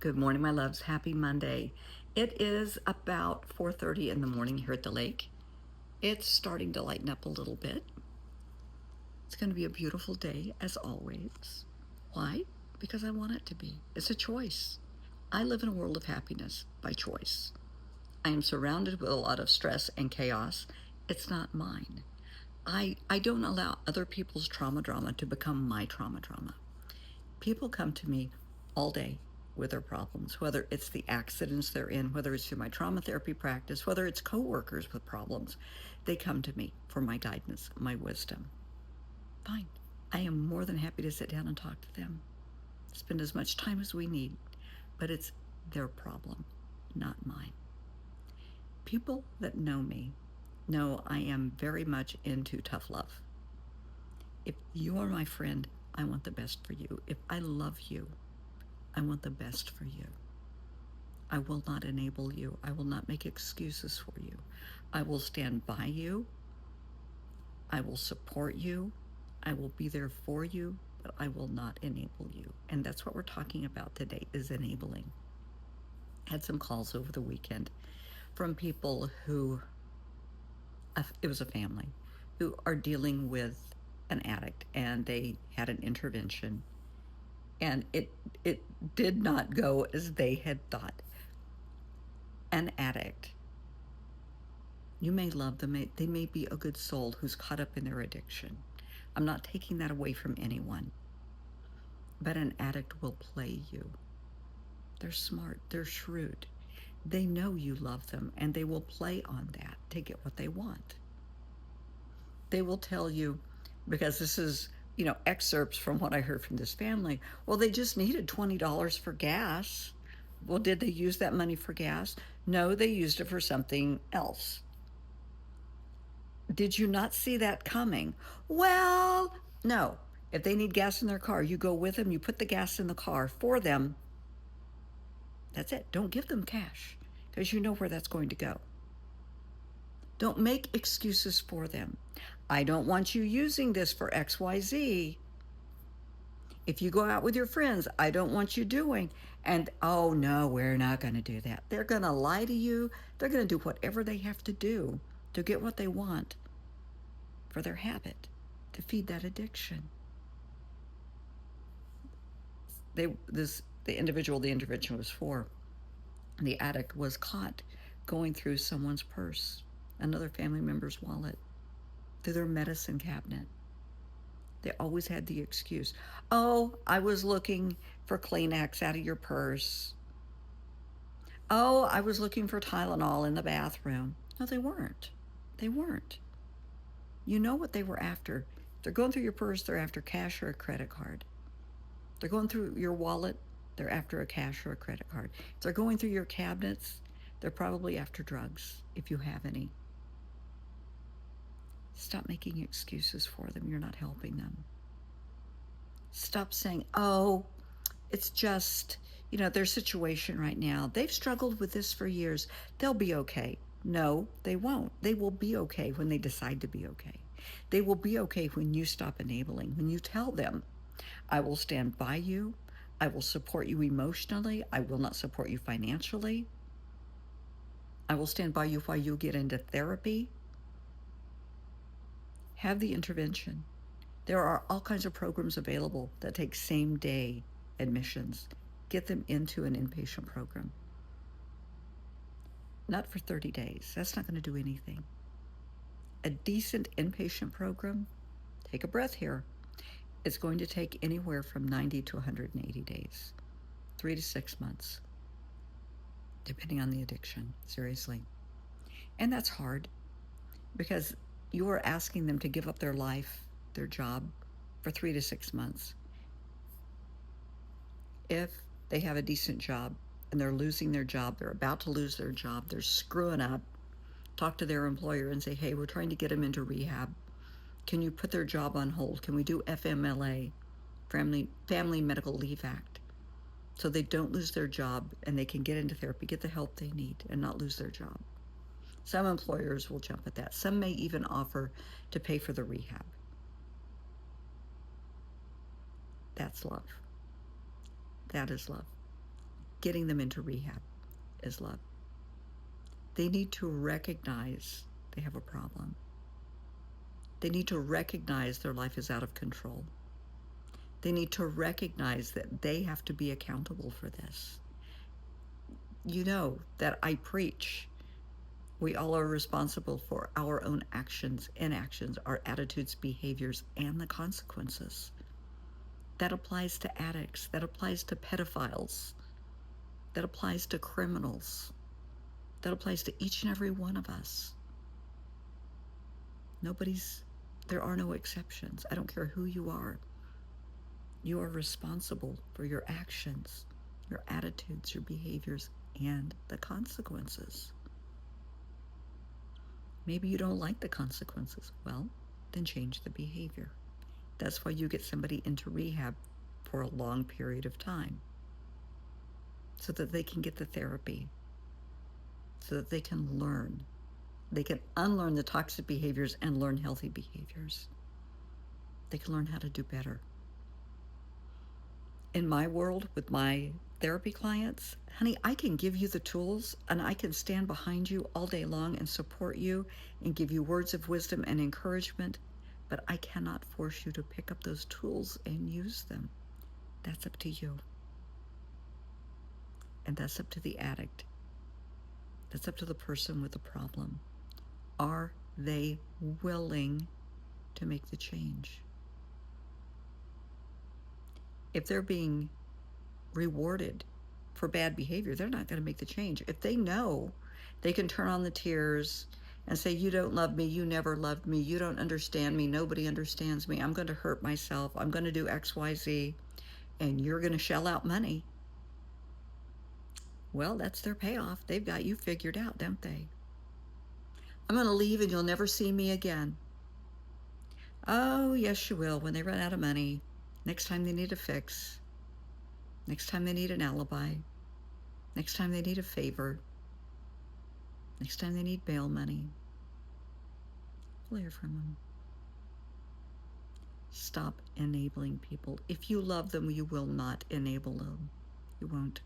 Good morning, my loves. Happy Monday. It is about 4:30 in the morning here at the lake. It's starting to lighten up a little bit. It's going to be a beautiful day, as always. Why? Because I want it to be. It's a choice. I live in a world of happiness by choice. I am surrounded with a lot of stress and chaos. It's not mine. I don't allow other people's trauma drama to become my trauma drama. People come to me all day with their problems, whether it's the accidents they're in, whether it's through my trauma therapy practice, whether it's coworkers with problems. They come to me for my guidance, my wisdom. Fine. I am more than happy to sit down and talk to them. Spend as much time as we need, but it's their problem, not mine. People that know me know I am very much into tough love. If you are my friend, I want the best for you. If I love you, I want the best for you. I will not enable you. I will not make excuses for you. I will stand by you. I will support you. I will be there for you, but I will not enable you. And that's what we're talking about today, is enabling. I had some calls over the weekend from people who, it was a family, who are dealing with an addict, and they had an intervention, and it did not go as they had thought. An addict, you may love them, they may be a good soul who's caught up in their addiction. I'm not taking that away from anyone. But an addict will play you. They're smart, they're shrewd. They know you love them, and they will play on that to get what they want. They will tell you, because this is, excerpts from what I heard from this family, well, they just needed $20 for gas. Well, did they use that money for gas? No, they used it for something else. Did you not see that coming? Well, no. If they need gas in their car, you go with them, you put the gas in the car for them. That's it. Don't give them cash, because you know where that's going to go. Don't make excuses for them. I don't want you using this for XYZ. If you go out with your friends, I don't want you doing. And, oh, no, we're not going to do that. They're going to lie to you. They're going to do whatever they have to do to get what they want for their habit, to feed that addiction. The individual the intervention was for, the addict, was caught going through someone's purse, another family member's wallet, through their medicine cabinet. They always had the excuse, oh, I was looking for Kleenex out of your purse. Oh, I was looking for Tylenol in the bathroom. No, they weren't. They weren't. You know what they were after. If they're going through your purse, they're after cash or a credit card. If they're going through your wallet, they're after a cash or a credit card. If they're going through your cabinets, they're probably after drugs, if you have any. Stop making excuses for them. You're not helping them. Stop saying, oh, it's just, their situation right now. They've struggled with this for years. They'll be okay. No, they won't. They will be okay when they decide to be okay. They will be okay when you stop enabling, when you tell them, I will stand by you. I will support you emotionally. I will not support you financially. I will stand by you while you get into therapy. Have the intervention. There are all kinds of programs available that take same-day admissions. Get them into an inpatient program. Not for 30 days. That's not going to do anything. A decent inpatient program, take a breath here, it's going to take anywhere from 90 to 180 days, 3 to 6 months, depending on the addiction, seriously. And that's hard, because you are asking them to give up their life, their job, for 3 to 6 months. If they have a decent job and they're losing their job, they're about to lose their job, they're screwing up, talk to their employer and say, hey, we're trying to get them into rehab. Can you put their job on hold? Can we do FMLA, Family Medical Leave Act, so they don't lose their job and they can get into therapy, get the help they need, and not lose their job? Some employers will jump at that. Some may even offer to pay for the rehab. That's love. That is love. getting them into rehab is love. They need to recognize they have a problem. They need to recognize their life is out of control. They need to recognize that they have to be accountable for this. You know that I preach we all are responsible for our own actions, inactions, our attitudes, behaviors, and the consequences. That applies to addicts. That applies to pedophiles. That applies to criminals. That applies to each and every one of us. There are no exceptions. I don't care who you are. You are responsible for your actions, your attitudes, your behaviors, and the consequences. Maybe you don't like the consequences. Well, then change the behavior. That's why you get somebody into rehab for a long period of time, so that they can get the therapy, so that they can learn. They can unlearn the toxic behaviors and learn healthy behaviors. They can learn how to do better. In my world, with my therapy clients, honey, I can give you the tools and I can stand behind you all day long and support you and give you words of wisdom and encouragement, but I cannot force you to pick up those tools and use them. That's up to you. And that's up to the addict. That's up to the person with the problem. Are they willing to make the change? If they're being rewarded for bad behavior, they're not going to make the change. If they know they can turn on the tears and say, you don't love me, you never loved me, you don't understand me, nobody understands me, I'm going to hurt myself, I'm going to do X, Y, Z, and you're going to shell out money, well, that's their payoff. They've got you figured out, don't they? I'm going to leave and you'll never see me again. Oh, yes, you will, when they run out of money, next time they need a fix, next time they need an alibi, next time they need a favor, next time they need bail money. We'll hear from them. Stop enabling people. If you love them, you will not enable them. You won't.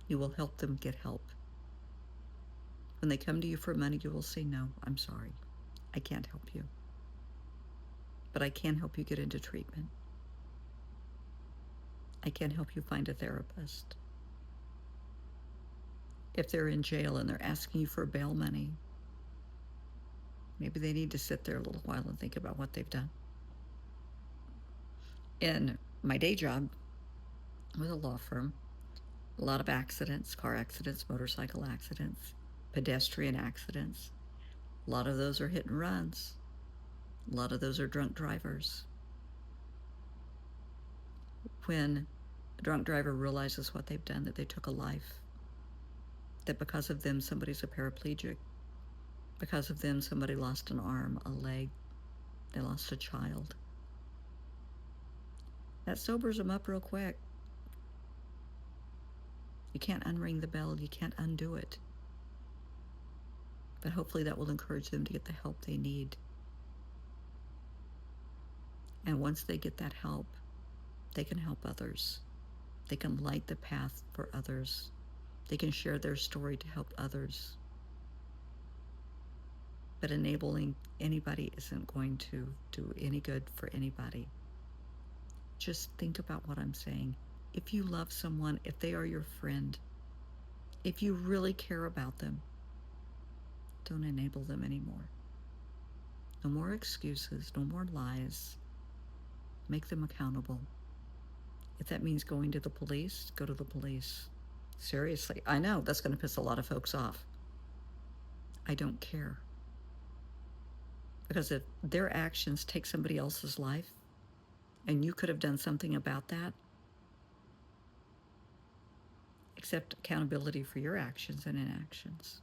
You will help them get help. When they come to you for money, you will say, no, I'm sorry. I can't help you. But I can help you get into treatment. I can help you find a therapist. If they're in jail and they're asking you for bail money, maybe they need to sit there a little while and think about what they've done. In my day job with a law firm, a lot of accidents, car accidents, motorcycle accidents, pedestrian accidents. A lot of those are hit and runs. A lot of those are drunk drivers. When a drunk driver realizes what they've done, that they took a life, that because of them somebody's a paraplegic, because of them somebody lost an arm, a leg, they lost a child, that sobers them up real quick. You can't unring the bell, you can't undo it. But hopefully that will encourage them to get the help they need. And once they get that help, they can help others. They can light the path for others. They can share their story to help others. But enabling anybody isn't going to do any good for anybody. Just think about what I'm saying. If you love someone, if they are your friend, if you really care about them, don't enable them anymore. No more excuses, no more lies. Make them accountable. If that means going to the police, go to the police. Seriously, I know that's going to piss a lot of folks off. I don't care. Because if their actions take somebody else's life, and you could have done something about that, accept accountability for your actions and inactions.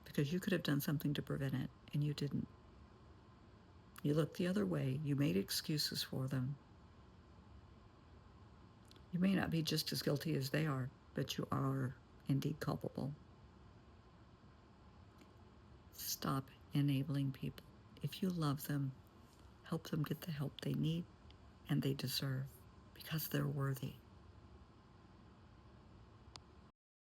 Because you could have done something to prevent it, and you didn't. You looked the other way. You made excuses for them. You may not be just as guilty as they are, but you are indeed culpable. Stop enabling people. If you love them, help them get the help they need and they deserve, because they're worthy.